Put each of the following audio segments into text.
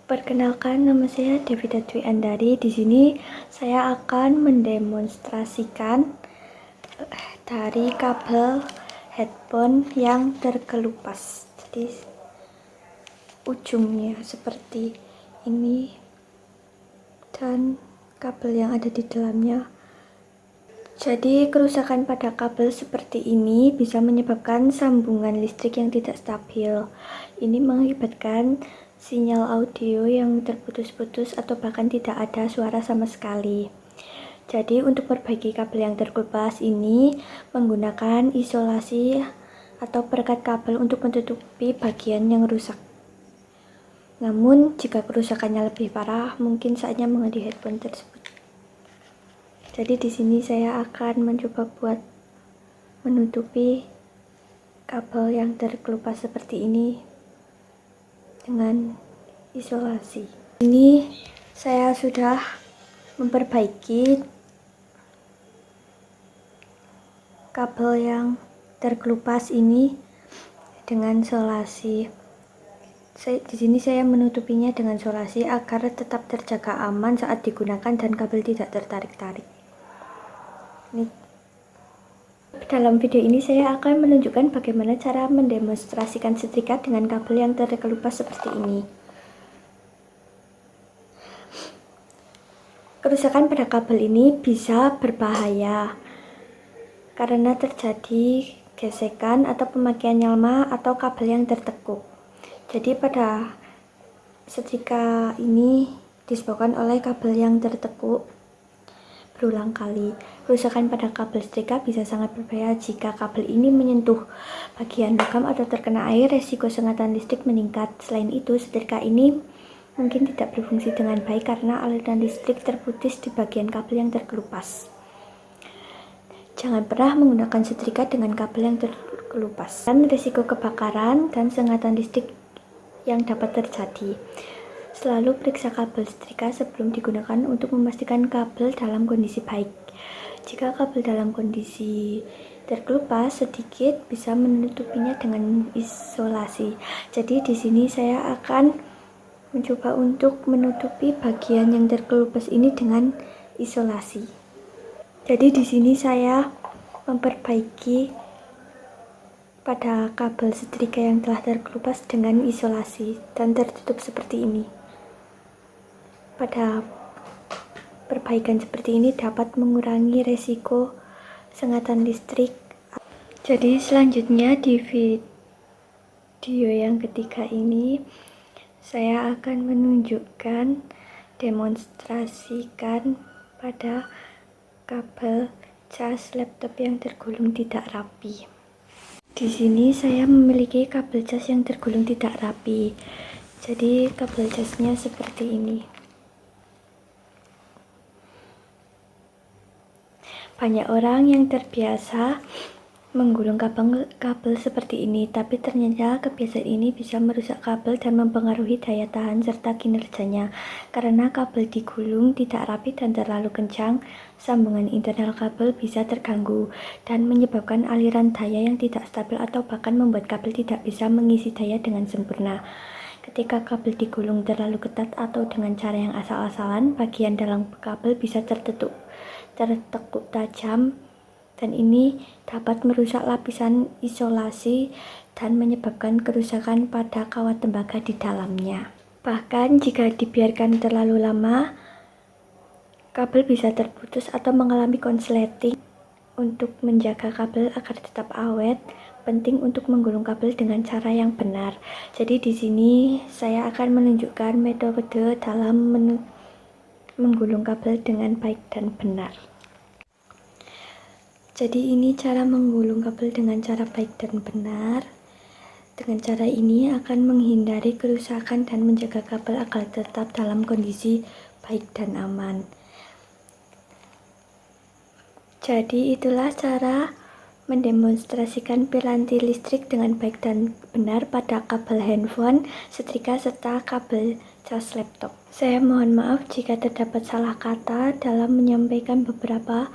Perkenalkan, nama saya Devita Dwi Andari. Di sini saya akan mendemonstrasikan dari kabel headphone yang terkelupas. Jadi ujungnya seperti ini dan kabel yang ada di dalamnya. Jadi kerusakan pada kabel seperti ini bisa menyebabkan sambungan listrik yang tidak stabil. Ini mengakibatkan sinyal audio yang terputus-putus atau bahkan tidak ada suara sama sekali. Jadi untuk memperbaiki kabel yang terkelupas ini menggunakan isolasi atau perekat kabel untuk menutupi bagian yang rusak. Namun jika kerusakannya lebih parah, mungkin saatnya mengganti headphone tersebut. Jadi di sini saya akan mencoba buat menutupi kabel yang terkelupas seperti ini dengan isolasi. Ini saya sudah memperbaiki kabel yang terkelupas ini dengan solasi. Di sini saya menutupinya dengan solasi agar tetap terjaga aman saat digunakan dan kabel tidak tertarik-tarik. Dalam video ini saya akan menunjukkan bagaimana cara mendemonstrasikan setrika dengan kabel yang terkelupas seperti ini. Kerusakan pada kabel ini bisa berbahaya karena terjadi gesekan atau pemakaian lama atau kabel yang tertekuk. Jadi pada setrika ini disebabkan oleh kabel yang tertekuk berulang kali. Kerusakan pada kabel setrika bisa sangat berbahaya jika kabel ini menyentuh bagian logam atau terkena air. Resiko sengatan listrik meningkat. Selain itu, setrika ini mungkin tidak berfungsi dengan baik karena aliran listrik terputus di bagian kabel yang terkelupas. Jangan pernah menggunakan setrika dengan kabel yang terkelupas. Dan risiko kebakaran dan sengatan listrik yang dapat terjadi. Selalu periksa kabel setrika sebelum digunakan untuk memastikan kabel dalam kondisi baik. Jika kabel dalam kondisi terkelupas sedikit, bisa menutupinya dengan isolasi. Jadi di sini saya akan mencoba untuk menutupi bagian yang terkelupas ini dengan isolasi. Jadi di sini saya memperbaiki pada kabel setrika yang telah terkelupas dengan isolasi dan tertutup seperti ini. Pada perbaikan seperti ini dapat mengurangi resiko sengatan listrik. Jadi selanjutnya di video yang ketiga ini saya akan menunjukkan demonstrasikan pada kabel cas laptop yang tergulung tidak rapi. Di sini saya memiliki kabel cas yang tergulung tidak rapi. Jadi kabel casnya seperti ini. Banyak orang yang terbiasa menggulung kabel seperti ini, tapi ternyata kebiasaan ini bisa merusak kabel dan mempengaruhi daya tahan serta kinerjanya. Karena kabel digulung tidak rapi dan terlalu kencang, sambungan internal kabel bisa terganggu dan menyebabkan aliran daya yang tidak stabil atau bahkan membuat kabel tidak bisa mengisi daya dengan sempurna. Ketika kabel digulung terlalu ketat atau dengan cara yang asal-asalan, bagian dalam kabel bisa tertekuk tajam dan ini dapat merusak lapisan isolasi dan menyebabkan kerusakan pada kawat tembaga di dalamnya. Bahkan jika dibiarkan terlalu lama, kabel bisa terputus atau mengalami konsleting. Untuk menjaga kabel agar tetap awet, penting untuk menggulung kabel dengan cara yang benar. Jadi di sini saya akan menunjukkan metode dalam menggulung kabel dengan baik dan benar. Jadi ini cara menggulung kabel dengan cara baik dan benar. Dengan cara ini akan menghindari kerusakan dan menjaga kabel agar tetap dalam kondisi baik dan aman. Jadi itulah cara mendemonstrasikan piranti listrik dengan baik dan benar pada kabel handphone, setrika, serta kabel cas laptop. Saya mohon maaf jika terdapat salah kata dalam menyampaikan beberapa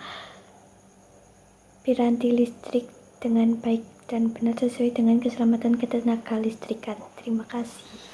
piranti listrik dengan baik dan benar sesuai dengan keselamatan ketenaga listrikan. Terima kasih.